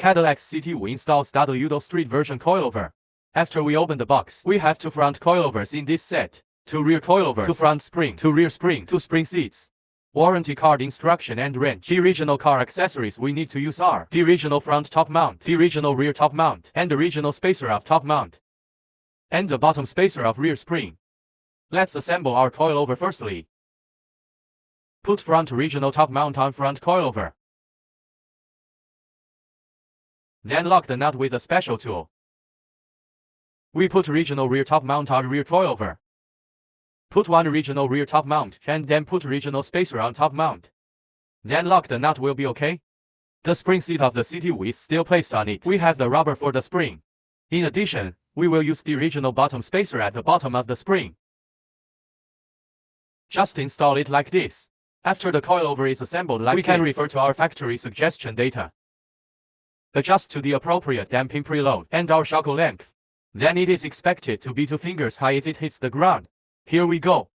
Cadillac CT5 installs DWD Street version coilover. After we open the box, we have two front coilovers in this set, two rear coilovers, two front springs, two rear springs, two spring seats. Warranty card instruction and range. The original car accessories we need to use are the original front top mount, the original rear top mount, and the original spacer of top mount, and the bottom spacer of rear spring. Let's assemble our coilover firstly. Put front original top mount on front coilover. Then lock the nut with a special tool. We put original rear top mount on rear coilover. Put one original rear top mount and then put original spacer on top mount. Then lock the nut will be okay. The spring seat of the CT5 is still placed on it. We have the rubber for the spring. In addition, we will use the original bottom spacer at the bottom of the spring. Just install it like this. After the coilover is assembled like this, we can refer to our factory suggestion data. Adjust to the appropriate damping preload and our shock length. Then it is expected to be 2 fingers high if it hits the ground. Here we go.